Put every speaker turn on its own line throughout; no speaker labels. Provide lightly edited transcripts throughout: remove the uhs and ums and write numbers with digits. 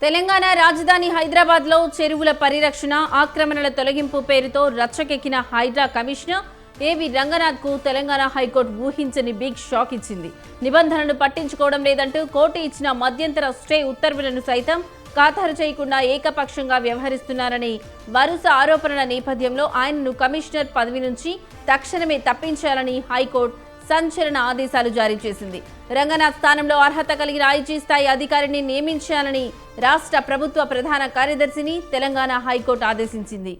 తెలంగాణ రాజధాని హైదరాబాద్లో చెరువుల పరిరక్షణ ఆక్రమణల తొలగింపు పేరుతో రచ్చకెక్కిన హైడ్రా కమిషనర్ ఏవి రంగనాథ్కు తెలంగాణ హైకోర్టు ఊహించని బిగ్ షాక్ ఇచ్చింది. నిబంధనలను పట్టించుకోవడం లేదంటూ కోర్టు ఇచ్చిన మధ్యంతర స్టే ఉత్తర్వులను సైతం ఖాతరు చేయకుండా ఏకపక్షంగా వ్యవహరిస్తున్నారని వరుస ఆరోపణల నేపథ్యంలో ఆయనను కమిషనర్ పదవి నుంచి తక్షణమే తప్పించాలని హైకోర్టు సంచలన ఆదేశాలు జారీ చేసింది. రంగనాథ్ స్థానంలో అర్హత కలిగిన ఐజీ స్థాయి అధికారిని నియమించాలని రాష్ట్ర ప్రభుత్వ ప్రధాన కార్యదర్శిని తెలంగాణ హైకోర్టు ఆదేశించింది.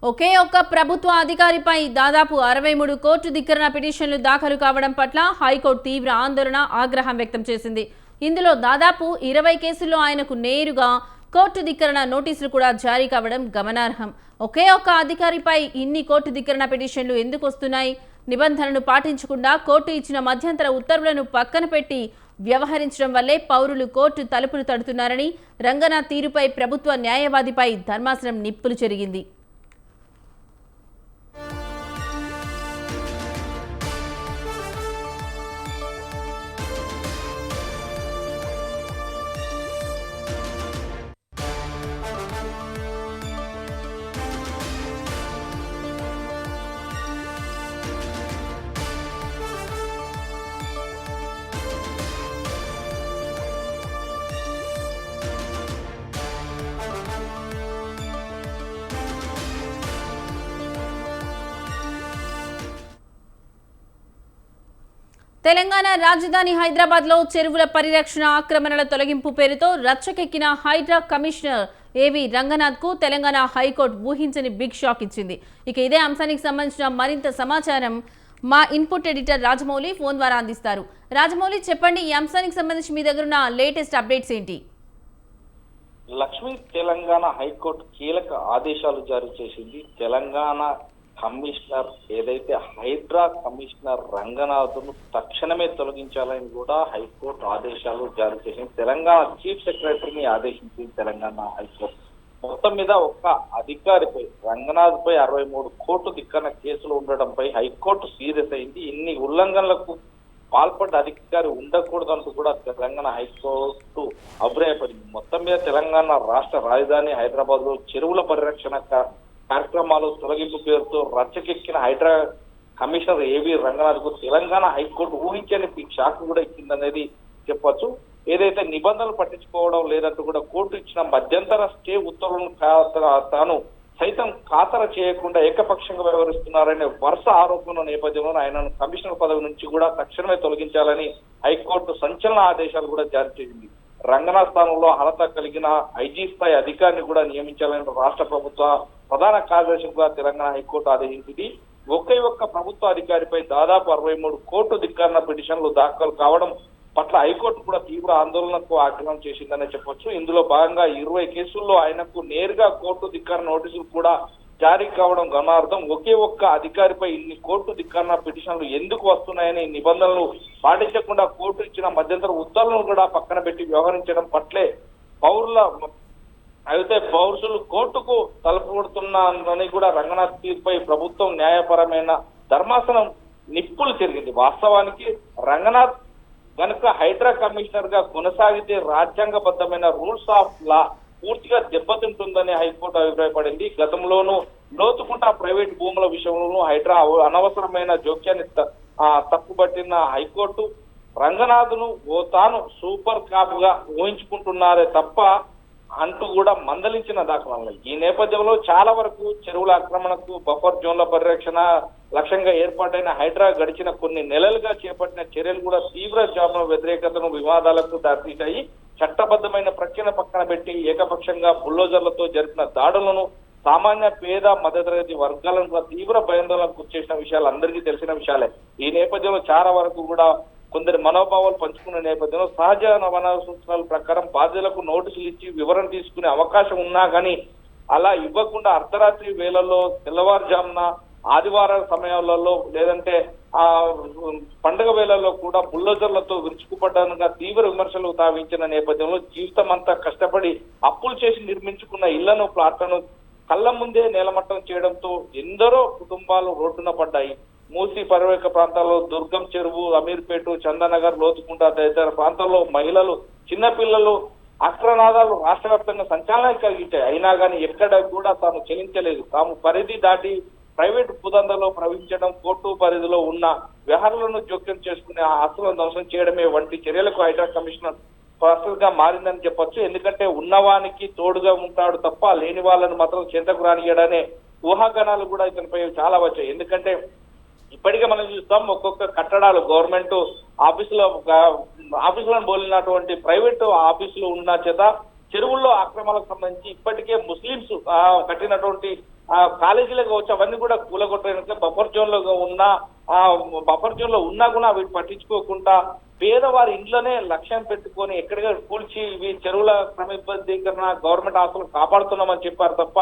ఒకే ఒక్క ప్రభుత్వ అధికారిపై దాదాపు 63 కోర్టు ధిక్కరణ పిటిషన్లు దాఖలు కావడం పట్ల హైకోర్టు తీవ్ర ఆందోళన ఆగ్రహం వ్యక్తం చేసింది. ఇందులో దాదాపు 20 కేసుల్లో ఆయనకు నేరుగా కోర్టు ధిక్కరణ నోటీసులు కూడా జారీ కావడం గమనార్హం. ఒకే ఒక్క అధికారిపై ఇన్ని కోర్టు ధిక్కరణ పిటిషన్లు ఎందుకు వస్తున్నాయి? నిబంధనలను పాటించకుండా కోర్టు ఇచ్చిన మధ్యంతర ఉత్తర్వులను పక్కన పెట్టి వ్యవహరించడం వల్లే పౌరులు కోర్టు తలుపులు తడుతున్నారని రంగనాథ్ తీరుపై ప్రభుత్వ న్యాయవాదిపై ధర్మాసనం నిప్పులు చెరిగింది. తెలంగాణ రాజధాని హైదరాబాద్లో చెరువుల పరిరక్షణ ఆక్రమణల తొలగింపు పేరుతో రచ్చకెక్కిన హైడ్రా కమిషనర్ ఏవి రంగనాథ్కు తెలంగాణ హైకోర్టు ఊహించని బిగ్ షాక్ ఇచ్చింది. ఇక ఇదే అంశానికి సంబంధించిన మరింత సమాచారం మా ఇన్పుట్ ఎడిటర్ రాజమౌళి ఫోన్ ద్వారా అందిస్తారు. రాజమౌళి, చెప్పండి, ఈ అంశానికి సంబంధించి మీ దగ్గర ఉన్న లేటెస్ట్ అప్డేట్స్ ఏంటి?
లక్ష్మీ, తెలంగాణ హైకోర్టు కీలక ఆదేశాలు జారీ చేసింది. తెలంగాణ కమిషనర్ ఏదైతే హైడ్రా కమిషనర్ రంగనాథ్ను తక్షణమే తొలగించాలని కూడా హైకోర్టు ఆదేశాలు జారీ చేసింది. తెలంగాణ చీఫ్ సెక్రటరీని ఆదేశించింది తెలంగాణ హైకోర్టు. మొత్తం మీద ఒక్క అధికారిపై రంగనాథ్ పై 63 కోర్టు ధిక్కరణ కేసులు ఉండడంపై హైకోర్టు సీరియస్ అయింది. ఇన్ని ఉల్లంఘనలకు పాల్పడ్డ అధికారి ఉండకూడదంటూ కూడా తెలంగాణ హైకోర్టు అభిప్రాయపడింది. మొత్తం మీద తెలంగాణ రాష్ట్ర రాజధాని హైదరాబాద్ లో చెరువుల పరిరక్షణ కార్యక్రమాలు తొలగింపు పేరుతో రచ్చకెక్కిన హైడ్రా కమిషనర్ ఏవి రంగనాథ్ కు తెలంగాణ హైకోర్టు ఊహించని షాక్ కూడా ఇచ్చిందనేది చెప్పొచ్చు. ఏదైతే నిబంధనలు పట్టించుకోవడం లేదంటూ కూడా కోర్టు ఇచ్చిన మధ్యంతర స్టే ఉత్తర్వులను తాను సైతం ఖాతర చేయకుండా ఏకపక్షంగా వ్యవహరిస్తున్నారనే వరుస ఆరోపణల నేపథ్యంలో ఆయనను కమిషనర్ పదవి నుంచి కూడా తక్షణమే తొలగించాలని హైకోర్టు సంచలన ఆదేశాలు కూడా జారీ చేసింది. రంగనాథ్ స్థానంలో అర్హత కలిగిన ఐజీ స్థాయి అధికారిని కూడా నియమించాలని రాష్ట్ర ప్రభుత్వ ప్రధాన కార్యదర్శి కూడా తెలంగాణ హైకోర్టు ఆదేశించింది. ఒకే ఒక్క ప్రభుత్వ అధికారిపై దాదాపు 63 కోర్టు ధిక్కరణ పిటిషన్లు దాఖలు కావడం పట్ల హైకోర్టు కూడా తీవ్ర ఆందోళనకు ఆగ్రహం చేసిందనే చెప్పొచ్చు. ఇందులో భాగంగా 20 కేసుల్లో ఆయనకు నేరుగా కోర్టు ధిక్కరణ నోటీసులు కూడా జారీ కావడం గమనార్థం. ఒకే ఒక్క అధికారిపై ఇన్ని కోర్టు ధిక్కరణ పిటిషన్లు ఎందుకు వస్తున్నాయని నిబంధనలు పాటించకుండా కోర్టు ఇచ్చిన మధ్యంతర ఉత్తర్వులను కూడా పక్కన పెట్టి వ్యవహరించడం పట్లే పౌరులు కోర్టుకు తలుపు కొడుతున్నారని కూడా రంగనాథ్ తీరుపై ప్రభుత్వం న్యాయపరమైన ధర్మాసనం నిప్పులు చెరిగింది. వాస్తవానికి రంగనాథ్ గనుక హైడ్రా కమిషనర్ గా కొనసాగితే రాజ్యాంగబద్ధమైన రూల్స్ ఆఫ్ లా పూర్తిగా దెబ్బతింటుందని హైకోర్టు అభిప్రాయపడింది. గతంలోనూ లోతుకుంట ప్రైవేట్ భూముల విషయంలోనూ హైడ్రా అనవసరమైన జోక్యాన్ని తప్పుబట్టిన హైకోర్టు రంగనాథ్ను తాను సూపర్ కాపుగా ఊహించుకుంటున్నారే తప్ప అంటూ కూడా మందలించిన దాఖలాలు. ఈ నేపథ్యంలో చాలా వరకు చెరువుల ఆక్రమణకు బఫర్ జోన్ల పరిరక్షణ లక్ష్యంగా ఏర్పాటైన హైడ్రా గడిచిన కొన్ని నెలలుగా చేపట్టిన చర్యలు కూడా తీవ్ర జామ వ్యతిరేకతను వివాదాలకు దారితీశాయి. చట్టబద్ధమైన ప్రక్రియను పక్కన పెట్టి ఏకపక్షంగా బుల్డోజర్లతో జరిపిన దాడులను సామాన్య పేద మధ్యతరగతి వర్గాలను కూడా తీవ్ర భయాందోళనకు గురిచేసిన విషయాలు అందరికీ తెలిసిన విషయాలే. ఈ నేపథ్యంలో చాలా వరకు కూడా కొందరి మనోభావాలు పంచుకునే నేపథ్యంలో సహజ వనరుల సూచనల ప్రకారం బాధ్యులకు నోటీసులు ఇచ్చి వివరణ తీసుకునే అవకాశం ఉన్నా కానీ అలా ఇవ్వకుండా అర్ధరాత్రి వేళల్లో తెల్లవారుజామున ఆదివార సమయాలలో లేదంటే ఆ పండుగ వేళల్లో కూడా బుల్డోజర్లతో విరుచుకుపడ్డానుగా తీవ్ర విమర్శలు తావించిన నేపథ్యంలో జీవితం అంతా కష్టపడి అప్పులు చేసి నిర్మించుకున్న ఇళ్లను ప్లాట్లను కళ్ళ ముందే నేలమట్టం చేయడంతో ఎందరో కుటుంబాలు రోడ్డున పడ్డాయి. మూసీ పరివేక ప్రాంతాల్లో దుర్గం చెరువు, అమీర్పేట, చందనగర్, లోతుకుంట తదితర ప్రాంతాల్లో మహిళలు, చిన్నపిల్లలు అక్రనాదాలు రాష్ట్ర వ్యాప్తంగా సంచలనం కలిగించాయి. అయినా కానీ ఎక్కడ కూడా తాము చెల్లించలేదు. తాము పరిధి దాటి ప్రైవేట్ భూదందాలో ప్రవహించడం, కోర్టు పరిధిలో ఉన్న వ్యవహారాలను జోక్యం చేసుకునే ఆస్తులను ధ్వంసం చేయడమే వంటి చర్యలకు హైడ్రా కమిషనర్ గా మారిందని చెప్పొచ్చు. ఎందుకంటే ఉన్నవానికి తోడుగా ఉంటాడు తప్ప లేని వాళ్ళని మాత్రం చెంతకు రానియడనే ఊహాగానాలు కూడా ఇతనిపై చాలా వచ్చాయి. ఎందుకంటే ఇప్పటికే మనం చూస్తాం ఒక్కొక్క కట్టడాలు గవర్నమెంట్ ఆఫీసులను బోలినటువంటి ప్రైవేట్ ఆఫీసులు ఉన్న చేత చెరువుల్లో ఆక్రమణలకు సంబంధించి ఇప్పటికే ముస్లింస్ కట్టినటువంటి కాలేజీలు కావచ్చు అవన్నీ కూడా కూలగొట్టడానికి బఫర్ జోన్ లో ఉన్నా కూడా వీటి పట్టించుకోకుండా పేదవారి ఇంట్లోనే లక్ష్యం పెట్టుకొని ఎక్కడిగా కూల్చి ఇవి చెరువుల క్రమబద్ధీకరణ గవర్నమెంట్ ఆస్తులు కాపాడుతున్నామని చెప్పారు తప్ప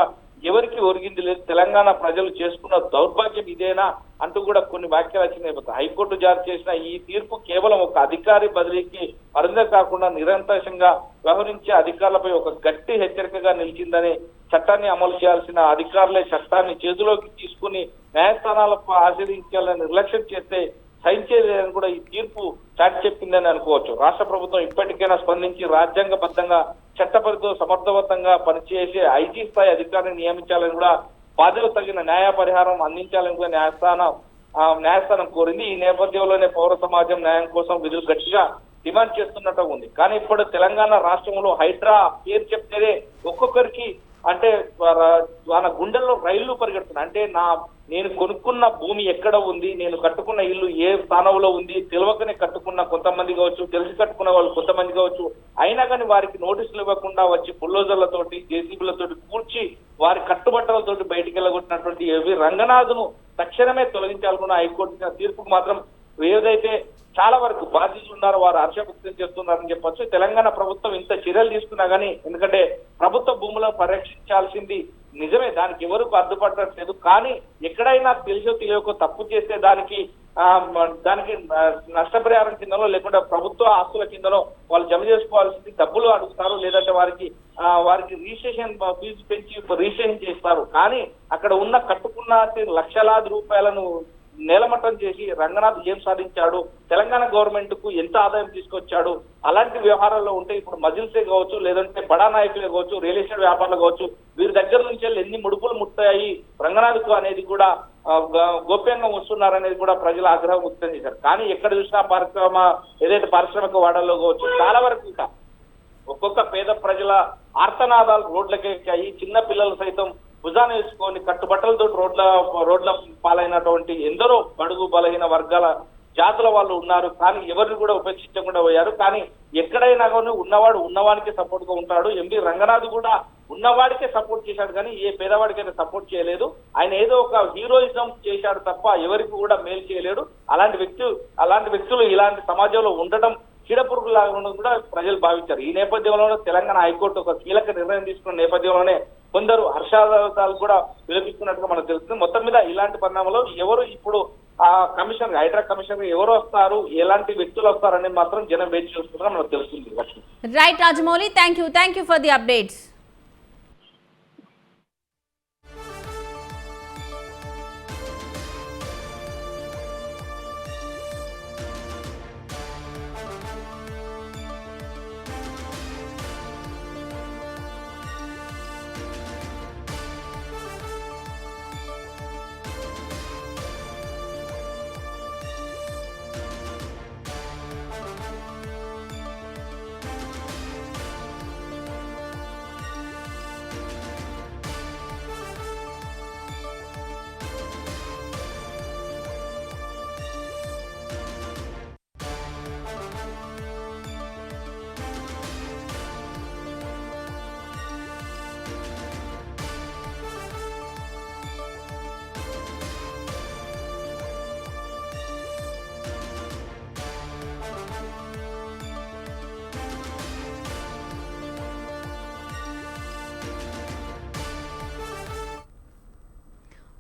ఎవరికి ఒరిగింది లేదు. తెలంగాణ ప్రజలు చేసుకున్న దౌర్భాగ్యం ఇదేనా అంటూ కూడా కొన్ని వ్యాఖ్యలు వచ్చినాయి. హైకోర్టు జారీ చేసిన ఈ తీర్పు కేవలం ఒక అధికారి బదిలీకి పరిమితం కాకుండా నిరంతరంగా వ్యవహరించే అధికారులపై ఒక గట్టి హెచ్చరికగా నిలిచిందని, చట్టాన్ని అమలు చేయాల్సిన అధికారులే చట్టాన్ని చేతిలోకి తీసుకుని న్యాయస్థానాలకు ఆశ్రయించాలని నిర్లక్ష్యం చేస్తే సహించేదని కూడా ఈ తీర్పు చాటి చెప్పిందని అనుకోవచ్చు. రాష్ట్ర ప్రభుత్వం ఇప్పటికైనా స్పందించి రాజ్యాంగబద్ధంగా చట్టపరిధితో సమర్థవంతంగా పనిచేసే ఐజీ స్థాయి అధికారిని నియమించాలని కూడా బాధ్యత తగిన న్యాయ పరిహారం అందించాలని కూడా న్యాయస్థానం కోరింది. ఈ నేపథ్యంలోనే పౌర సమాజం న్యాయం కోసం విధులు గట్టిగా డిమాండ్ చేస్తున్నట్టు ఉంది. కానీ ఇప్పుడు తెలంగాణ రాష్ట్రంలో హైడ్రా పేరు చెప్తేనే ఒక్కొక్కరికి అంటే మన గుండెల్లో రైళ్లు పరిగెడుతున్నాయి. అంటే నేను కొనుక్కున్న భూమి ఎక్కడ ఉంది, నేను కట్టుకున్న ఇల్లు ఏ స్థానంలో ఉంది తెలియకనే కట్టుకున్న కొంతమంది కావచ్చు, తెలిసి కట్టుకున్న వాళ్ళు కొంతమంది కావచ్చు. అయినా కానీ వారికి నోటీసులు ఇవ్వకుండా వచ్చి బుల్డోజర్లతోటి, జేసీబీలతోటి కూర్చి వారి కట్టుబట్టలతోటి బయటికి వెళ్ళగొట్టినటువంటి రంగనాథ్ను తక్షణమే తొలగించాలనుకున్న హైకోర్టు తీర్పుకు మాత్రం ఏదైతే చాలా వరకు బాధ్యతలు ఉన్నారో వారు హర్ష వ్యక్తం చేస్తున్నారని చెప్పొచ్చు. తెలంగాణ ప్రభుత్వం ఇంత చర్యలు తీసుకున్నా కానీ, ఎందుకంటే ప్రభుత్వ భూములను పరిరక్షించాల్సింది నిజమే, దానికి ఎవరికి అడ్డుపడట్లేదు. కానీ ఎక్కడైనా తెలిసో తెలియకో తప్పు చేస్తే దానికి నష్టపరిహారం కిందనో లేకుంటే ప్రభుత్వ ఆస్తుల కిందనో వాళ్ళు జమ చేసుకోవాల్సింది డబ్బులు అడుగుతారు, లేదంటే వారికి రిజిస్ట్రేషన్ ఫీజు పెంచి రిజిస్ట్రేషన్ చేస్తారు. కానీ అక్కడ ఉన్న కట్టుకున్న లక్షలాది రూపాయలను నేలమట్టం చేసి రంగనాథ్ ఏం సాధించాడు, తెలంగాణ గవర్నమెంట్ కు ఎంత ఆదాయం తీసుకొచ్చాడు, అలాంటి వ్యవహారాల్లో ఉంటే ఇప్పుడు మజిల్సే కావచ్చు, లేదంటే బడా నాయకులే కావచ్చు, రియల్ ఎస్టేట్ వ్యాపారులు కావచ్చు, వీరి దగ్గర నుంచి ఎన్ని ముడుపులు ముట్టాయి రంగనాథ్ కు అనేది కూడా గోప్యంగా వస్తున్నారనేది కూడా ప్రజల ఆగ్రహం వ్యక్తం చేశారు. కానీ ఎక్కడ చూసినా ఏదైతే పారిశ్రామిక వాడల్లో కావచ్చు చాలా వరకు ఇంకా ఒక్కొక్క పేద ప్రజల ఆర్తనాదాలు రోడ్లకి ఎక్కాయి. చిన్న పిల్లలు సైతం భుజాన వేసుకొని కట్టుబట్టలతో రోడ్ల పాలైనటువంటి ఎందరో బడుగు బలహీన వర్గాల జాతుల వాళ్ళు ఉన్నారు. కానీ ఎవరిని కూడా ఉపేక్షించకుండా పోయారు. కానీ ఎక్కడైనా కానీ ఉన్నవాడు ఉన్నవాడికే సపోర్ట్ గా ఉంటాడు. ఎంపీ రంగనాథ్ కూడా ఉన్నవాడికే సపోర్ట్ చేశాడు, కానీ ఏ పేదవాడికైతే సపోర్ట్ చేయలేదు. ఆయన ఏదో ఒక హీరోయిజం చేశాడు తప్ప ఎవరికి కూడా మేలు చేయలేడు. అలాంటి వ్యక్తులు ఇలాంటి సమాజంలో ఉండటం చీడపురుగులాగా కూడా ప్రజలు భావించారు. ఈ నేపథ్యంలోనే తెలంగాణ హైకోర్టు ఒక కీలక నిర్ణయం తీసుకున్న నేపథ్యంలోనే కొందరు హర్షాదాలు కూడా విలపిస్తున్నట్టుగా మనకు తెలుస్తుంది. మొత్తం మీద ఇలాంటి పరిణామంలో ఎవరు ఇప్పుడు హైడ్రా కమిషనర్ ఎవరు వస్తారు, ఎలాంటి వ్యక్తులు వస్తారనేది మాత్రం జనం వేచి చూస్తున్నారని మనకు తెలుస్తుంది.
Right Rajamouli, thank you for the updates.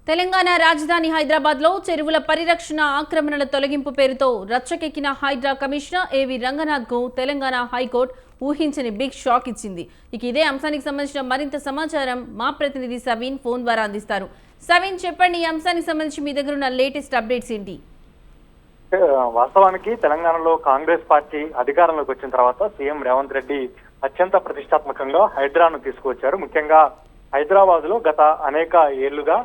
Telangana రాజధాని హైదరాబాద్లో చెరువుల పరిరక్షణ ఆక్రమణల తొలగింపు పేరుతో రచ్చకెక్కిన హైడ్రా కమిషనర్ ఏవి రంగనాథ్కు తెలంగాణ హైకోర్టు ఊహించని బిగ్ షాక్ ఇచ్చింది. ఇక ఇదే అంశానికి సంబంధించిన మరింత సమాచారం మా ప్రతినిధి సవీన్ ఫోన్ ద్వారా అందిస్తారు. సవీన్, చెప్పండి, ఈ అంశానికి సంబంధించి మీ దగ్గర ఉన్న లేటెస్ట్ అప్డేట్స్ ఏంటి?
వాస్తవానికి తెలంగాణలో కాంగ్రెస్ పార్టీ అధికారంలోకి వచ్చిన తర్వాత సీఎం రేవంత్ రెడ్డి అత్యంత ప్రతిష్టాత్మకంగా హైడ్రాను తీసుకువచ్చారు. ముఖ్యంగా హైదరాబాద్ లో గత అనేక ఏళ్లుగా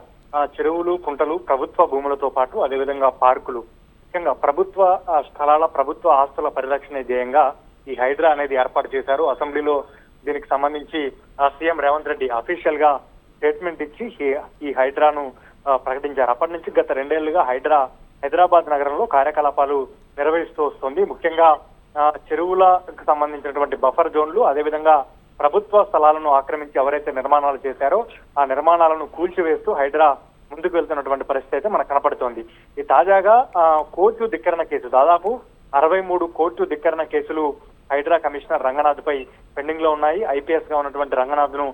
చెరువులు, కుంటలు, ప్రభుత్వ భూములతో పాటు అదేవిధంగా పార్కులు, ముఖ్యంగా ప్రభుత్వ స్థలాల, ప్రభుత్వ ఆస్తుల పరిరక్షణ ధ్యేయంగా ఈ హైడ్రా అనేది ఏర్పాటు చేశారు. అసెంబ్లీలో దీనికి సంబంధించి సీఎం రేవంత్ రెడ్డి అఫీషియల్ గా స్టేట్మెంట్ ఇచ్చి ఈ హైడ్రాను ప్రకటించారు. అప్పటి నుంచి గత 2 ఏళ్లుగా హైడ్రా హైదరాబాద్ నగరంలో కార్యకలాపాలు నిర్వహిస్తూ వస్తుంది. ముఖ్యంగా చెరువులకు సంబంధించినటువంటి బఫర్ జోన్లు, అదేవిధంగా ప్రభుత్వ స్థలాలను ఆక్రమించి ఎవరైతే నిర్మాణాలు చేశారో ఆ నిర్మాణాలను కూల్చివేస్తూ హైడ్రా ముందుకు వెళ్తున్నటువంటి పరిస్థితి అయితే మనకు కనపడుతోంది. ఈ తాజాగా కోర్టు ధిక్కరణ కేసు, దాదాపు 63 కోర్టు ధిక్కరణ కేసులు హైడ్రా కమిషనర్ రంగనాథ్ పై పెండింగ్ లో ఉన్నాయి. ఐపీఎస్ గా ఉన్నటువంటి రంగనాథ్ ను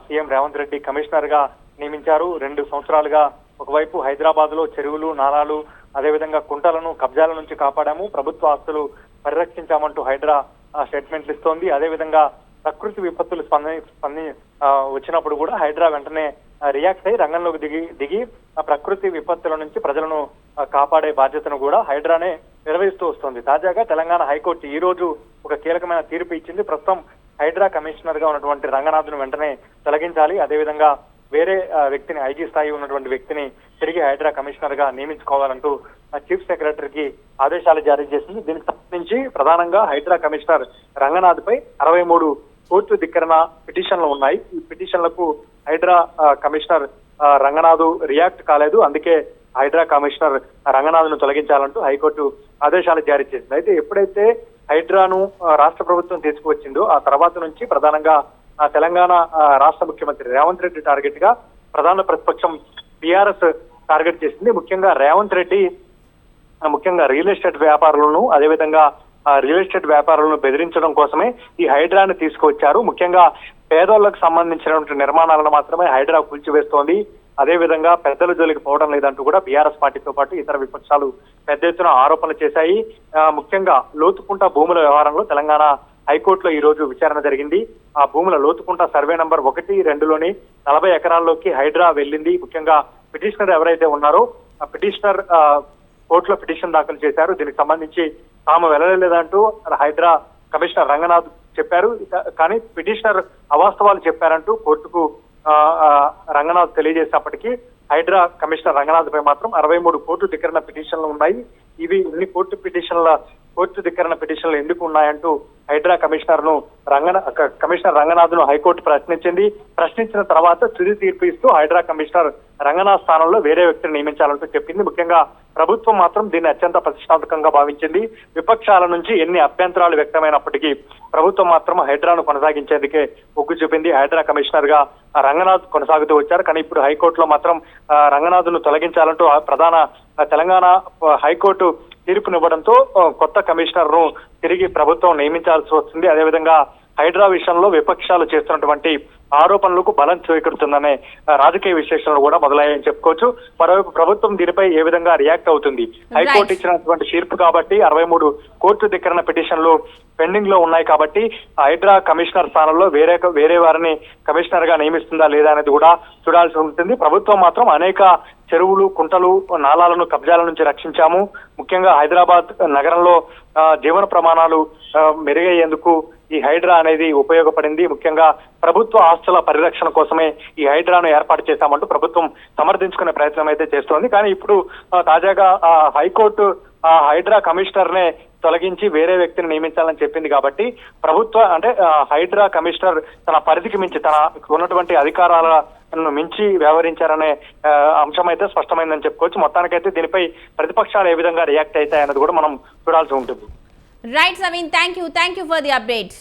సీఎం రేవంత్ రెడ్డి కమిషనర్ గా నియమించారు. 2 సంవత్సరాలుగా ఒకవైపు హైదరాబాద్ లో చెరువులు, నాలాలు, అదేవిధంగా కుంటలను కబ్జాల నుంచి కాపాడాము, ప్రభుత్వ ఆస్తులు పరిరక్షించామంటూ హైడ్రా స్టేట్మెంట్లు ఇస్తోంది. అదేవిధంగా ప్రకృతి విపత్తులు వచ్చినప్పుడు కూడా హైడ్రా వెంటనే రియాక్ట్ అయ్యి రంగంలోకి దిగి ప్రకృతి విపత్తుల నుంచి ప్రజలను కాపాడే బాధ్యతను కూడా హైడ్రానే నిర్వహిస్తూ వస్తుంది. తాజాగా తెలంగాణ హైకోర్టు ఈ రోజు ఒక కీలకమైన తీర్పు ఇచ్చింది. ప్రస్తుతం హైడ్రా కమిషనర్ గా ఉన్నటువంటి రంగనాథ్ను వెంటనే తొలగించాలి, అదేవిధంగా వేరే వ్యక్తిని, ఐజీ స్థాయి ఉన్నటువంటి వ్యక్తిని తిరిగి హైడ్రా కమిషనర్ గా నియమించుకోవాలంటూ చీఫ్ సెక్రటరీకి ఆదేశాలు జారీ చేసింది. దీనికి సంబంధించి ప్రధానంగా హైడ్రా కమిషనర్ రంగనాథ్ పై 63 కోర్టు ధిక్కరణ పిటిషన్లు ఉన్నాయి. ఈ పిటిషన్లకు హైడ్రా కమిషనర్ రంగనాథ్ రియాక్ట్ కాలేదు. అందుకే హైడ్రా కమిషనర్ రంగనాథ్ ను తొలగించాలంటూ హైకోర్టు ఆదేశాలు జారీ చేసింది. అయితే ఎప్పుడైతే హైడ్రాను రాష్ట్ర ప్రభుత్వం తీసుకువచ్చిందో ఆ తర్వాత నుంచి ప్రధానంగా తెలంగాణ రాష్ట్ర ముఖ్యమంత్రి రేవంత్ రెడ్డి టార్గెట్ గా ప్రధాన ప్రతిపక్షం టీఆర్ఎస్ టార్గెట్ చేసింది. ముఖ్యంగా రేవంత్ రెడ్డి ముఖ్యంగా రియల్ ఎస్టేట్ వ్యాపారులను, అదేవిధంగా రియల్ ఎస్టేట్ వ్యాపారులను బెదిరించడం కోసమే ఈ హైడ్రాను తీసుకువచ్చారు. ముఖ్యంగా పేదోళ్లకు సంబంధించినటువంటి నిర్మాణాలను మాత్రమే హైడ్రా కూల్చివేస్తోంది. అదేవిధంగా పెద్దల జోలికి పోవడం లేదంటూ కూడా బీఆర్ఎస్ పార్టీతో పాటు ఇతర విపక్షాలు పెద్ద ఎత్తున ఆరోపణలు చేశాయి. ముఖ్యంగా లోతుకుంట భూముల వ్యవహారంలో తెలంగాణ హైకోర్టులో ఈ రోజు విచారణ జరిగింది. ఆ భూముల లోతుకుంట సర్వే నంబర్ 1, 2లోని 40 ఎకరాల్లోకి హైడ్రా వెళ్ళింది. ముఖ్యంగా పిటిషనర్ ఎవరైతే ఉన్నారో ఆ పిటిషనర్ కోర్టులో పిటిషన్ దాఖలు చేశారు. దీనికి సంబంధించి తాము వెళ్ళలేదంటూ హైడ్రా కమిషనర్ రంగనాథ్ చెప్పారు. కానీ పిటిషనర్ అవాస్తవాలు చెప్పారంటూ కోర్టుకు రంగనాథ్ తెలియజేసినప్పటికీ హైడ్రా కమిషనర్ రంగనాథ్ పై మాత్రం 63 కోర్టు ధిక్కరణ పిటిషన్లు ఉన్నాయి. ఇవి ఇన్ని కోర్టు ధిక్కరణ పిటిషన్లు ఎందుకు ఉన్నాయంటూ హైడ్రా కమిషనర్ రంగనాథ్ ను హైకోర్టు ప్రశ్నించిన తర్వాత తుది తీర్పు ఇస్తూ హైడ్రా కమిషనర్ రంగనాథ్ స్థానంలో వేరే వ్యక్తిని నియమించాలంటూ చెప్పింది. ముఖ్యంగా ప్రభుత్వం మాత్రం దీన్ని అత్యంత ప్రతిష్టాత్మకంగా భావించింది. విపక్షాల నుంచి ఎన్ని అభ్యంతరాలు వ్యక్తమైనప్పటికీ ప్రభుత్వం మాత్రం హైడ్రాను కొనసాగించేందుకే మొగ్గు చూపింది. హైడ్రా కమిషనర్ గా రంగనాథ్ కొనసాగుతూ వచ్చారు. కానీ ఇప్పుడు హైకోర్టులో మాత్రం రంగనాథ్ ను తొలగించాలంటూ ప్రధాన తెలంగాణ హైకోర్టు తీర్పునివ్వడంతో కొత్త కమిషనర్ ను తిరిగి ప్రభుత్వం నియమించాల్సి వస్తుంది. అదేవిధంగా హైడ్రా విషయంలో విపక్షాలు చేస్తున్నటువంటి ఆరోపణలకు బలం చేకూరుతుందనే రాజకీయ విశ్లేషణలు కూడా మొదలయ్యాయని చెప్పుకోవచ్చు. మరోవైపు ప్రభుత్వం దీనిపై ఏ విధంగా రియాక్ట్ అవుతుంది? హైకోర్టు ఇచ్చినటువంటి తీర్పు కాబట్టి 63 కోర్టు ధిక్కరణ పిటిషన్లు పెండింగ్ లో ఉన్నాయి కాబట్టి హైడ్రా కమిషనర్ స్థానంలో వేరే వారిని కమిషనర్ గా నియమిస్తుందా లేదా అనేది కూడా చూడాల్సి ఉంటుంది. ప్రభుత్వం మాత్రం అనేక చెరువులు, కుంటలు, నాలాలను కబ్జాల నుంచి రక్షించాము. ముఖ్యంగా హైదరాబాద్ నగరంలో జీవన ప్రమాణాలు మెరుగయ్యేందుకు ఈ హైడ్రా అనేది ఉపయోగపడింది. ముఖ్యంగా ప్రభుత్వ ఆస్తుల పరిరక్షణ కోసమే ఈ హైడ్రాను ఏర్పాటు చేశామంటూ ప్రభుత్వం సమర్థించుకునే ప్రయత్నం అయితే చేస్తోంది. కానీ ఇప్పుడు తాజాగా హైకోర్టు హైడ్రా కమిషనర్ నే తొలగించి వేరే వ్యక్తిని నియమించాలని చెప్పింది కాబట్టి హైడ్రా కమిషనర్ తన పరిధికి మించి తన ఉన్నటువంటి అధికారాలను మించి వ్యవహరించారనే అంశం అయితే స్పష్టమైందని చెప్పుకోవచ్చు. మొత్తానికైతే దీనిపై ప్రతిపక్షాలు ఏ విధంగా రియాక్ట్ అవుతాయన్నది కూడా మనం చూడాల్సి ఉంటుంది.
Right Saveen, thank you for the update.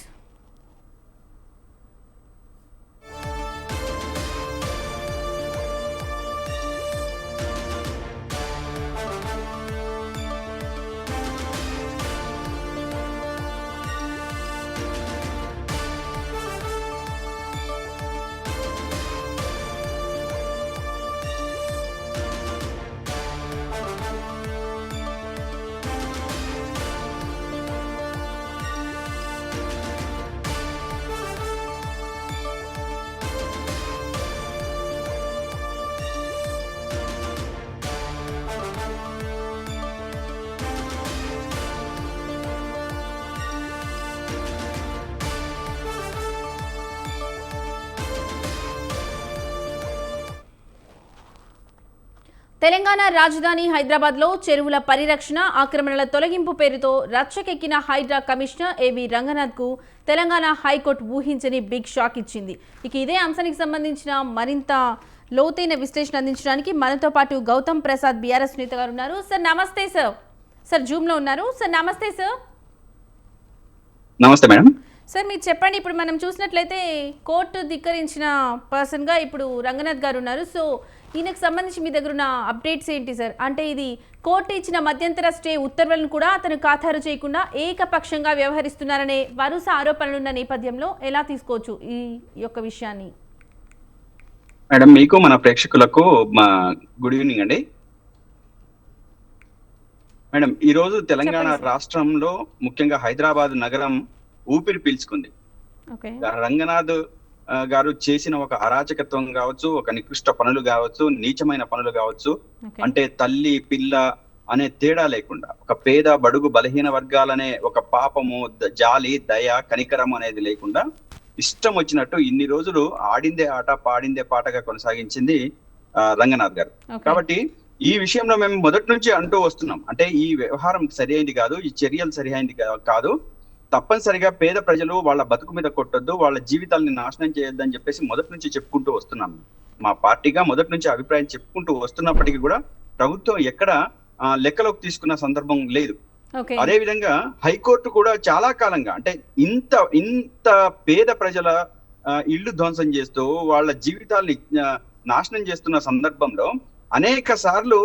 Telangana రాజధాని హైదరాబాద్లో చెరువుల పరిరక్షణ ఆక్రమణల తొలగింపు పేరుతో రచ్చకెక్కిన హైడ్రా కమిషనర్ ఏవి రంగనాథ్కు తెలంగాణ హైకోర్టు ఊహించని బిగ్ షాక్ ఇచ్చింది. ఇక ఇదే అంశానికి సంబంధించిన మరింత లోతైన విశ్లేషణ అందించడానికి మనతో పాటు గౌతమ్ ప్రసాద్ బీఆర్ఎస్ నేత గారు ఉన్నారు. సార్ నమస్తే సార్. సార్ జూమ్లో ఉన్నారు. సార్ నమస్తే సార్.
నమస్తే మేడం.
సార్ మీరు చెప్పండి, ఇప్పుడు మనం చూసినట్లయితే కోర్టు ధిక్కరించిన పర్సన్గా ఇప్పుడు రంగనాథ్ గారు ఉన్నారు. సో ఈయనకు సంబంధించి మీ దగ్గర ఉన్న అప్డేట్స్ ఏంటి సార్? అంటే ఇది కోర్టు ఇచ్చిన మధ్యంతర స్టే ఉత్తర్వులను కూడా అతను ఖాతరు చేయకుండా ఏకపక్షంగా వ్యవహరిస్తున్నారనే వరుస ఆరోపణలున్న నేపథ్యంలో ఎలా తీసుకోవచ్చు ఈ యొక్క విషయాన్ని?
మేడం, మీకు మన ప్రేక్షకులకు మా గుడ్ ఈవినింగ్ అండి. మేడం, ఈరోజు తెలంగాణ రాష్ట్రంలో ముఖ్యంగా హైదరాబాద్ నగరం ఊపిరి పీల్చుకుంది. రంగనాథ్ గారు చేసిన ఒక అరాచకత్వం కావచ్చు, ఒక నికృష్ట పనులు కావచ్చు, నీచమైన పనులు కావచ్చు, అంటే తల్లి పిల్ల అనే తేడా లేకుండా ఒక పేద బడుగు బలహీన వర్గాలనే ఒక పాపము, జాలి, దయ, కనికరం అనేది లేకుండా ఇష్టం వచ్చినట్టు ఇన్ని రోజులు ఆడిందే ఆట పాడిందే పాటగా కొనసాగించింది రంగనాథ్ గారు. కాబట్టి ఈ విషయంలో మేము మొదటి నుంచి అంటూ వస్తున్నాం, అంటే ఈ వ్యవహారం సరి అయింది కాదు, ఈ చర్యలు సరి అయింది కాదు, తప్పనిసరిగా పేద ప్రజలు వాళ్ళ బతుకు మీద కొట్టొద్దు, వాళ్ళ జీవితాలని నాశనం చేయొద్దని చెప్పేసి మొదటి నుంచి చెప్పుకుంటూ వస్తున్నాం. మా పార్టీగా మొదటి నుంచి అభిప్రాయం చెప్పుకుంటూ వస్తున్నప్పటికీ కూడా ప్రభుత్వం ఎక్కడ లెక్కలోకి తీసుకున్న సందర్భం లేదు. అదే విధంగా హైకోర్టు కూడా చాలా కాలంగా, అంటే ఇంత పేద ప్రజల ఇళ్లు ధ్వంసం చేస్తూ వాళ్ళ జీవితాల్ని నాశనం చేస్తున్న సందర్భంలో అనేక సార్లు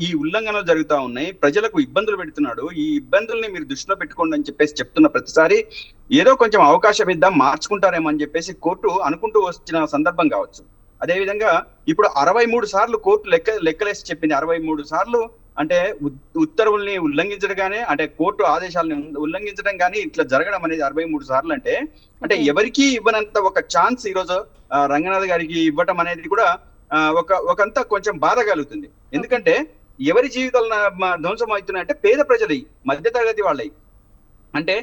ఈ ఉల్లంఘనలు జరుగుతా ఉన్నాయి, ప్రజలకు ఇబ్బందులు పెడుతున్నాడు, ఈ ఇబ్బందుల్ని మీరు దృష్టిలో పెట్టుకోండి అని చెప్పేసి చెప్తున్న ప్రతిసారి ఏదో కొంచెం అవకాశం ఇద్దాం, మార్చుకుంటారేమో అని చెప్పేసి కోర్టు అనుకుంటూ వచ్చిన సందర్భం కావచ్చు. అదేవిధంగా ఇప్పుడు 63 సార్లు కోర్టు లెక్కలేసి చెప్పింది. 63 సార్లు అంటే ఉత్తర్వుల్ని ఉల్లంఘించడం కానీ, అంటే కోర్టు ఆదేశాలను ఉల్లంఘించడం కానీ ఇట్లా జరగడం అనేది 63 సార్లు అంటే ఎవరికీ ఇవ్వనంత ఒక ఛాన్స్ ఈరోజు రంగనాథ్ గారికి ఇవ్వటం అనేది కూడా ఒకంతా కొంచెం బాధ కలుగుతుంది. ఎందుకంటే ఎవరి జీవితాలు ధ్వంసం అవుతున్నాయంటే పేద ప్రజలవి, మధ్యతరగతి వాళ్ళవి. అంటే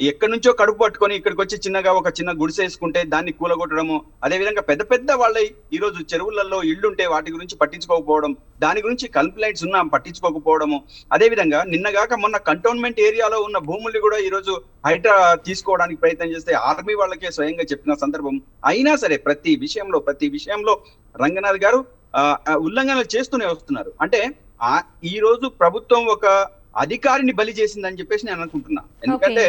ఎక్కడి నుంచో కడుపు పట్టుకొని ఇక్కడికి వచ్చి చిన్నగా ఒక చిన్న గుడిసె వేసుకుంటే దాన్ని కూలగొట్టడము, అదేవిధంగా పెద్ద పెద్ద వాళ్ళవి ఈరోజు చెరువులలో ఇళ్లుంటే వాటి గురించి పట్టించుకోకపోవడం, దాని గురించి కంప్లైంట్స్ ఉన్నా పట్టించుకోకపోవడము, అదేవిధంగా నిన్నగాక మొన్న కంటోన్మెంట్ ఏరియాలో ఉన్న భూముల్ని కూడా ఈరోజు హైడ్రా తీసుకోవడానికి ప్రయత్నం చేస్తే ఆర్మీ వాళ్ళకే స్వయంగా చెప్పిన సందర్భం. అయినా సరే ప్రతి విషయంలో రంగనాథ్ గారు ఉల్లంఘనలు చేస్తూనే వస్తున్నారు. అంటే ఈ రోజు ప్రభుత్వం ఒక అధికారిని బలి చేసిందని చెప్పేసి నేను అనుకుంటున్నా. ఎందుకంటే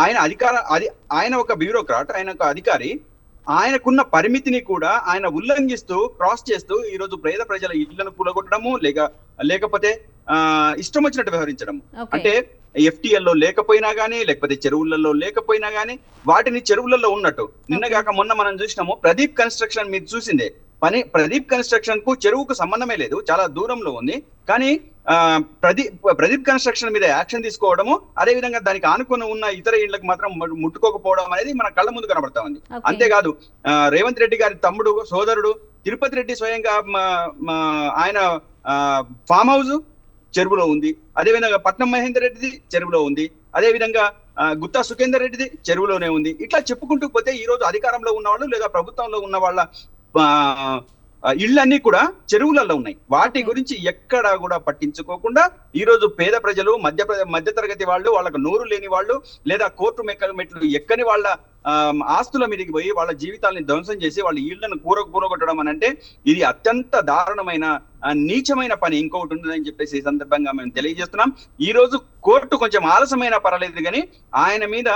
ఆయన ఒక బ్యూరోక్రాట్, ఆయన ఒక అధికారి, ఆయనకున్న పరిమితిని కూడా ఆయన ఉల్లంఘిస్తూ క్రాస్ చేస్తూ ఈ రోజు పేద ప్రజల ఇళ్లను కూలగొట్టడము, లేకపోతే ఇష్టం వచ్చినట్టు వ్యవహరించడము. అంటే FTL లో లేకపోయినా గానీ, లేకపోతే చెరువులలో లేకపోయినా గానీ వాటిని చెరువులలో ఉన్నట్టు. నిన్నగాక మొన్న మనం చూసినాము ప్రదీప్ కన్స్ట్రక్షన్, మీరు చూసిందే ప్రదీప్ కన్స్ట్రక్షన్ కు చెరువుకు సంబంధమే లేదు, చాలా దూరంలో ఉంది. కానీ ప్రదీప్ కన్స్ట్రక్షన్ మీద యాక్షన్ తీసుకోవడము, అదే విధంగా దానికి ఆనుకొని ఉన్న ఇతర ఇళ్లకు మాత్రం ముట్టుకోకపోవడం అనేది మన కళ్ళ ముందు కనబడతా ఉంది. అంతేకాదు రేవంత్ రెడ్డి గారి తమ్ముడు సోదరుడు తిరుపతి రెడ్డి స్వయంగా ఆయన ఫామ్ హౌస్ చెరువులో ఉంది, అదేవిధంగా పట్నం మహేందర్ రెడ్డిది చెరువులో ఉంది, అదే విధంగా గుత్తా సుఖేందర్ రెడ్డిది చెరువులోనే ఉంది. ఇట్లా చెప్పుకుంటూ పోతే ఈ రోజు అధికారంలో ఉన్నవాళ్ళు లేదా ప్రభుత్వంలో ఉన్న వాళ్ళ ఇళ్ళన్నీ కూడా చెరువులలో ఉన్నాయి. వాటి గురించి ఎక్కడా కూడా పట్టించుకోకుండా ఈ రోజు పేద ప్రజలు, మధ్యతరగతి వాళ్ళు, వాళ్ళకు నోరు లేని వాళ్ళు, లేదా కోర్టు మెట్లు ఎక్కని వాళ్ళ ఆస్తుల మీదకి పోయి వాళ్ళ జీవితాలని ధ్వంసం చేసి వాళ్ళ ఇళ్లను కూరగొట్టడం అని అంటే ఇది అత్యంత దారుణమైన నీచమైన పని. ఇంకొకటి ఉంటుందని చెప్పేసి ఈ సందర్భంగా మేము తెలియజేస్తున్నాం. ఈ రోజు కోర్టు కొంచెం ఆలస్యమైన పర్వాలేదు కానీ ఆయన మీద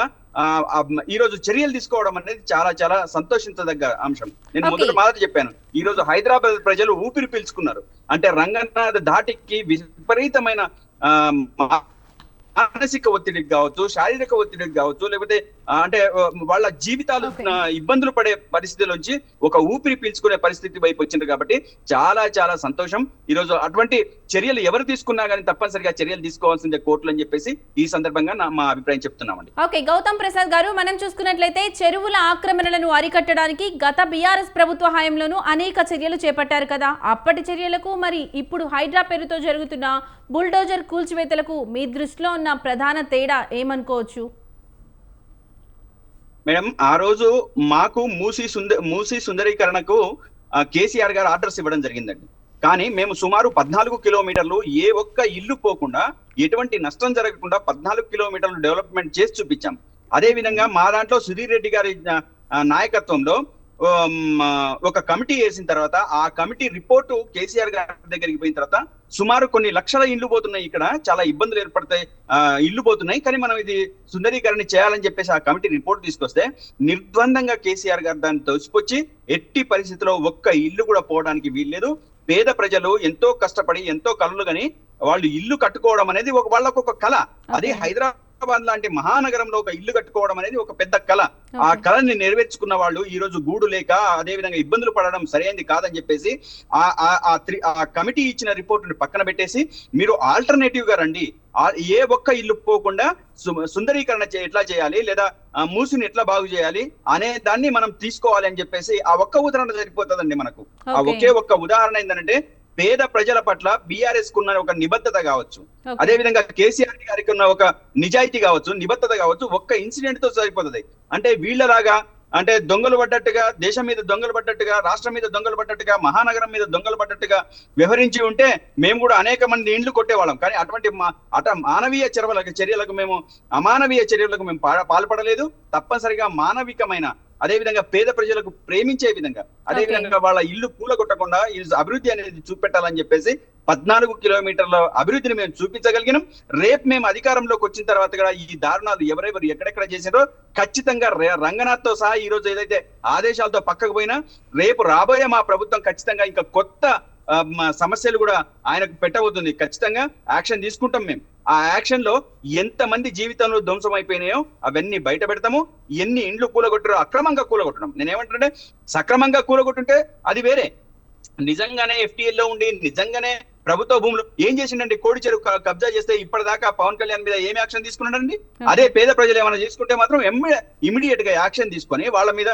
ఈ రోజు చర్యలు తీసుకోవడం అనేది చాలా చాలా సంతోషించదగ్గ అంశం. నేను మొదట చెప్పాను, ఈ రోజు హైదరాబాద్ ప్రజలు ఊపిరి పీల్చుకున్నారు. అంటే రంగనాథ్ ధాటికి విపరీతమైన మానసిక ఒత్తిడికి కావచ్చు, శారీరక ఒత్తిడికి కావచ్చు, లేకపోతే అంటే వాళ్ళ జీవితాలు ఇబ్బందులు పడే పరిస్థితి నుంచి ఒక ఊపిరి పీల్చుకునే పరిస్థితి వైపు వచ్చింది. కాబట్టి చాలా చాలా సంతోషం. ఈ రోజు అటువంటి చర్యలు ఎవరు తీసుకున్నా కానీ తప్పనిసరిగా చర్యలు తీసుకోవాల్సిందే కోర్టులు అని చెప్పేసి ఈ సందర్భంగా మా అభిప్రాయం చెప్తున్నామండి.
ఓకే, గౌతమ్ ప్రసాద్ గారు, మనం చూసుకున్నట్లయితే చెరువుల ఆక్రమణలను అరికట్టడానికి గత బీఆర్ఎస్ ప్రభుత్వ హయాంలోనూ అనేక చర్యలు చేపట్టారు కదా. అప్పటి చర్యలకు మరి ఇప్పుడు హైడ్రా పేరుతో జరుగుతున్న బుల్డోజర్ కూల్చివేతలకు మీ దృష్టిలో ఉన్న ప్రధాన తేడా ఏమనుకోవచ్చు?
మేడం, ఆ రోజు మాకు మూసీ సుందరీకరణకు కేసీఆర్ గారు ఆర్డర్స్ ఇవ్వడం జరిగిందండి. కానీ మేము సుమారు 14 కిలోమీటర్లు ఏ ఒక్క ఇల్లు పోకుండా ఎటువంటి నష్టం జరగకుండా 14 కిలోమీటర్లు డెవలప్మెంట్ చేసి చూపించాం. అదే విధంగా మా దాంట్లో సుధీర్ రెడ్డి గారి నాయకత్వంలో ఒక కమిటీ వేసిన తర్వాత ఆ కమిటీ రిపోర్టు కేసీఆర్ గారి దగ్గరికి పోయిన తర్వాత సుమారు కొన్ని లక్షల ఇల్లు పోతున్నాయి, ఇక్కడ చాలా ఇబ్బందులు ఏర్పడతాయి, ఇల్లు పోతున్నాయి, కానీ మనం ఇది సుందరీకరణ చేయాలని చెప్పేసి ఆ కమిటీ రిపోర్ట్ తీసుకొస్తే నిర్ద్వందంగా కేసీఆర్ గారు దాన్ని తోసిపుచ్చి ఎట్టి పరిస్థితిలో ఒక్క ఇల్లు కూడా పోవడానికి వీల్లేదు. పేద ప్రజలు ఎంతో కష్టపడి ఎంతో కలలు గని వాళ్ళు ఇల్లు కట్టుకోవడం అనేది వాళ్ళకు ఒక కళ. అదే హైదరాబాద్ లాంటి మహానగరంలో ఒక ఇల్లు కట్టుకోవడం అనేది ఒక పెద్ద కళ. ఆ కళని నెరవేర్చుకున్న వాళ్ళు ఈ రోజు గూడు లేక అదే విధంగా ఇబ్బందులు పడడం సరైనది కాదని చెప్పేసి ఆ కమిటీ ఇచ్చిన రిపోర్టుని పక్కన పెట్టేసి మీరు ఆల్టర్నేటివ్ గా రండి, ఏ ఒక్క ఇల్లు పోకుండా సుందరీకరణ ఎట్లా చేయాలి లేదా మూసిని ఎట్లా బాగు చేయాలి అనే దాన్ని మనం తీసుకోవాలి అని చెప్పేసి ఆ ఒక్క ఉదాహరణ సరిపోతుందండి మనకు. ఆ ఒకే ఒక్క ఉదాహరణ ఏంటంటే పేద ప్రజల పట్ల బీఆర్ఎస్ కున్న ఒక నిబద్ధత కావచ్చు, అదే విధంగా కేసీఆర్ గారికి ఉన్న ఒక నిజాయితీ కావచ్చు, నిబద్ధత కావచ్చు, ఒక్క ఇన్సిడెంట్ తో సరిపోతుంది. అంటే వీళ్ళలాగా అంటే దొంగలు పడ్డట్టుగా, దేశం మీద దొంగలు పడ్డట్టుగా, రాష్ట్రం మీద దొంగలు పడ్డట్టుగా, మహానగరం మీద దొంగలు పడ్డట్టుగా వ్యవహరించి ఉంటే మేము కూడా అనేక మంది ఇండ్లు కొట్టేవాళ్ళం. కానీ అటువంటి మానవీయ చర్యలకు మేము అమానవీయ చర్యలకు మేము పాల్పడలేదు. తప్పనిసరిగా మానవికమైన అదే విధంగా పేద ప్రజలకు ప్రేమించే విధంగా అదే విధంగా వాళ్ళ ఇల్లు కూలగొట్టకుండా అభివృద్ధి అనేది చూపెట్టాలని చెప్పేసి 14 కిలోమీటర్ల అభివృద్ధిని మేము చూపించగలిగినాం. రేపు మేము అధికారంలోకి వచ్చిన తర్వాత కూడా ఈ దారుణాలు ఎవరెవరు ఎక్కడెక్కడ చేసినారో ఖచ్చితంగా రంగనాథ్ తో సహా ఈ రోజు ఏదైతే ఆదేశాలతో పక్కకు పోయినా రేపు రాబోయే మా ప్రభుత్వం ఖచ్చితంగా ఇంకా కొత్త సమస్యలు కూడా ఆయనకు పెట్టబోతుంది. ఖచ్చితంగా యాక్షన్ తీసుకుంటాం మేము. ఆ యాక్షన్ లో ఎంత మంది జీవితంలో ధ్వంసం అయిపోయినాయో అవన్నీ బయట పెడతాము. ఎన్ని ఇండ్లు కూలగొట్టారో అక్రమంగా కూలగొట్టడం, నేనేమంటానంటే సక్రమంగా కూలగొట్టుంటే అది వేరే, నిజంగానే FTL లో ఉండి నిజంగానే ప్రభుత్వ భూములు ఏం చేసిండండి, కోడి చెరువు కబ్జా చేస్తే ఇప్పటిదాకా పవన్ కళ్యాణ్ మీద ఏమి యాక్షన్ తీసుకున్నాడండి? అదే పేద ప్రజలు ఏమైనా చేసుకుంటే మాత్రం ఇమీడియట్ గా యాక్షన్ తీసుకొని వాళ్ళ మీద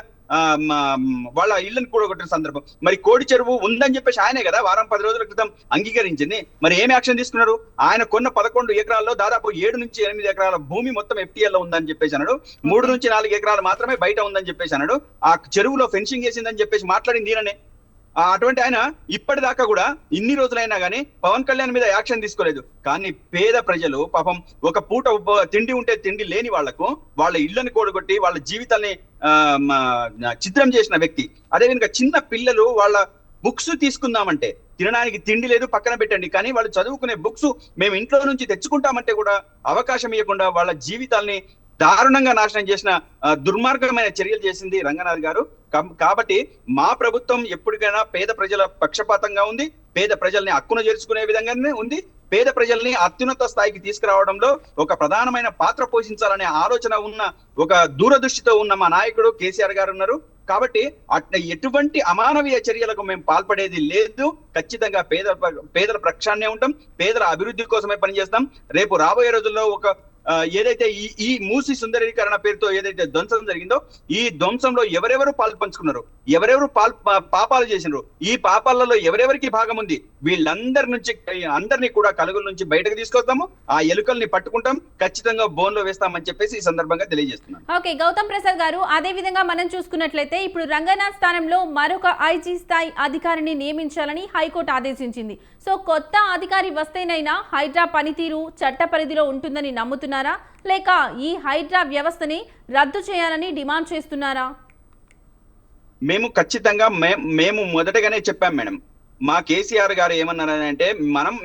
వాళ్ళ ఇళ్లను కూడగొట్టిన సందర్భం. మరి కోడి చెరువు ఉందని చెప్పేసి ఆయనే కదా వారం 10 రోజుల క్రితం అంగీకరించింది. మరి ఏమి యాక్షన్ తీసుకున్నారు? ఆయన కొన్న 11 ఎకరాల్లో దాదాపు 7 నుంచి 8 ఎకరాల భూమి మొత్తం FTL లో ఉందని చెప్పేసి అన్నాడు. 3 నుంచి 4 ఎకరాలు మాత్రమే బయట ఉందని చెప్పేసి అన్నాడు. ఆ చెరువులో ఫెన్సింగ్ చేసిందని చెప్పేసి మాట్లాడింది ఈయననే. అటువంటి ఆయన ఇప్పటిదాకా కూడా ఇన్ని రోజులైనా కానీ పవన్ కళ్యాణ్ మీద యాక్షన్ తీసుకోలేదు. కానీ పేద ప్రజలు పాపం ఒక పూట తిండి ఉంటే తిండి లేని వాళ్లకు వాళ్ళ ఇళ్లను కూడగొట్టి వాళ్ళ జీవితాన్ని చిత్రం చేసిన వ్యక్తి. అదేవిధంగా చిన్న పిల్లలు వాళ్ళ బుక్స్ తీసుకుందామంటే తినడానికి తిండి లేదు, పక్కన పెట్టండి, కానీ వాళ్ళు చదువుకునే బుక్స్ మేము ఇంట్లో నుంచి తెచ్చుకుంటామంటే కూడా అవకాశం ఇవ్వకుండా వాళ్ళ జీవితాల్ని దారుణంగా నాశనం చేసిన దుర్మార్గమైన చర్యలు చేసింది రంగనాథ్ గారు. కాబట్టి మా ప్రభుత్వం ఎప్పటికైనా పేద ప్రజల పక్షపాతంగా ఉంది, పేద ప్రజల్ని హక్కును చేర్చుకునే విధంగానే ఉంది, పేద ప్రజల్ని అత్యున్నత స్థాయికి తీసుకురావడంలో ఒక ప్రధానమైన పాత్ర పోషించాలనే ఆలోచన ఉన్న ఒక దూరదృష్టితో ఉన్న మా నాయకుడు కేసీఆర్ గారు ఉన్నారు. కాబట్టి ఎటువంటి అమానవీయ చర్యలకు మేము పాల్పడేది లేదు. ఖచ్చితంగా పేదల పక్షాన్నే ఉంటాం, పేదల అభివృద్ధి కోసమే పనిచేస్తాం. రేపు రాబోయే రోజుల్లో ఏదైతే ఈ మూసి సుందరీకరణ పేరుతో ఏదైతే ధ్వంసం జరిగిందో ఈ ధ్వంసంలో ఎవరెవరు పాలు పంచుకున్నారు, ఎవరెవరు పాపాలు చేసినారు, ఈ పాపాలలో ఎవరెవరికి భాగం ఉంది, అందరినీ కూడా కలుగుల నుంచి బయటకు తీసుకొస్తాము. ఆ ఎలుకల్ని పట్టుకుంటాం, ఖచ్చితంగా బోన్లో వేస్తామని చెప్పేసి ఈ సందర్భంగా తెలియజేస్తున్నాను.
ఓకే, గౌతమ్ ప్రసాద్ గారు, అదే విధంగా మనం చూసుకున్నట్లయితే ఇప్పుడు రంగనాథ్ స్థానంలో మరొక IG స్థాయి అధికారిని నియమించాలని హైకోర్టు ఆదేశించింది. సో కొత్త అధికారి వస్తేనైనా హైడ్రా పనితీరు చట్ట పరిధిలో ఉంటుందని నమ్ముతున్నారా, లేక ఈ హైడ్రా వ్యవస్థని రద్దు చేయాలని డిమాండ్ చేస్తున్నారా?
మేము ఖచ్చితంగా మేము మొదటగానే చెప్పాం మేడం. మా కేసీఆర్ గారు ఏమన్నారంటే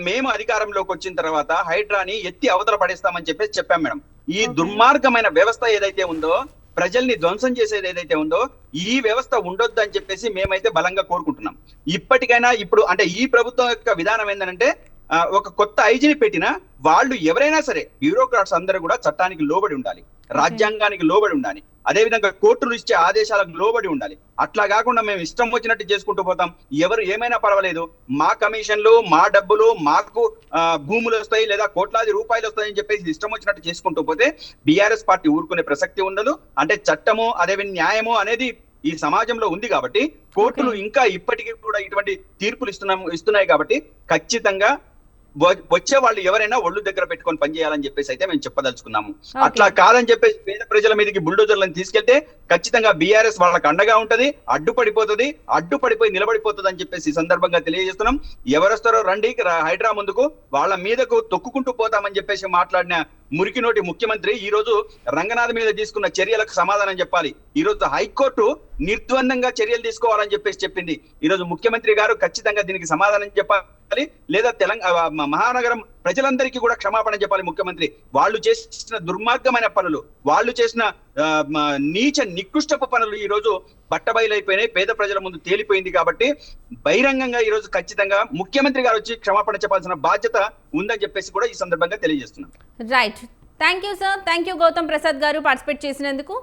మేము అధికారంలోకి వచ్చిన తర్వాత హైడ్రాని ఎత్తి అవతల పడేస్తామని చెప్పేసి చెప్పాం మేడం. ఈ దుర్మార్గమైన వ్యవస్థ ఏదైతే ఉందో, ప్రజల్ని ధ్వంసం చేసేది ఏదైతే ఉందో, ఈ వ్యవస్థ ఉండొద్దు అని చెప్పేసి మేమైతే బలంగా కోరుకుంటున్నాం. ఇప్పటికైనా ఇప్పుడు అంటే ఈ ప్రభుత్వం యొక్క విధానం ఏంటంటే ఒక కొత్త ఐజీని పెట్టినా వాళ్ళు ఎవరైనా సరే బ్యూరోక్రాట్స్ అందరూ కూడా చట్టానికి లోబడి ఉండాలి, రాజ్యాంగానికి లోబడి ఉండాలి, అదేవిధంగా కోర్టులు ఇచ్చే ఆదేశాలకు లోబడి ఉండాలి. అట్లా కాకుండా మేము ఇష్టం వచ్చినట్టు చేసుకుంటూ పోతాం, ఎవరు ఏమైనా పర్వాలేదు, మా కమిషన్లు, మా డబ్బులు, మాకు భూములు వస్తాయి లేదా కోట్లాది రూపాయలు వస్తాయని చెప్పేసి ఇష్టం వచ్చినట్టు చేసుకుంటూ పోతే బీఆర్ఎస్ పార్టీ ఊరుకునే ప్రసక్తి ఉండదు. అంటే చట్టము అదే న్యాయము అనేది ఈ సమాజంలో ఉంది కాబట్టి కోర్టులు ఇంకా ఇప్పటికీ కూడా ఇటువంటి తీర్పులు ఇస్తున్నాయి కాబట్టి ఖచ్చితంగా వచ్చే వాళ్ళు ఎవరైనా ఒళ్ళు దగ్గర పెట్టుకొని పనిచేయాలని చెప్పేసి అయితే మేము చెప్పదలుచుకున్నాము. అట్లా కాదని చెప్పేసి పేద ప్రజల మీదకి బుల్డోజర్లను తీసుకెళ్తే ఖచ్చితంగా బీఆర్ఎస్ వాళ్ళకి అండగా ఉంటది, అడ్డుపడిపోయి నిలబడిపోతుంది అని చెప్పేసి ఈ సందర్భంగా తెలియజేస్తున్నాం. ఎవరొస్తారో రండి హైడ్రా ముందుకు, వాళ్ళ మీదకు తొక్కుకుంటూ పోతామని చెప్పేసి మాట్లాడిన మురికినోటి ముఖ్యమంత్రి ఈ రోజు రంగనాథ్ మీద తీసుకున్న చర్యలకు సమాధానం చెప్పాలి. ఈ రోజు హైకోర్టు నిర్ద్వందంగా చర్యలు తీసుకోవాలని చెప్పేసి చెప్పింది. ఈ రోజు ముఖ్యమంత్రి గారు ఖచ్చితంగా దీనికి సమాధానం చెప్పాలి, లేదా తెలంగాణ మహానగరం ప్రజలందరికీ కూడా క్షమాపణ చెప్పాలి ముఖ్యమంత్రి. వాళ్ళు చేసిన దుర్మార్గమైన పనులు, వాళ్ళు చేసిన నీచ నికృష్టపు పనులు ఈ రోజు బట్టబయలైపోయినాయి, పేద ప్రజల ముందు తేలిపోయింది. కాబట్టి బహిరంగంగా ఈ రోజు ఖచ్చితంగా ముఖ్యమంత్రి గారు వచ్చి క్షమాపణ చెప్పాల్సిన బాధ్యత ఉందని చెప్పేసి కూడా ఈ సందర్భంగా తెలియజేస్తున్నాం.
Right, thank you sir, thank you Gautam Prasad గారు పార్టిసిపేట్ చేసినందుకు.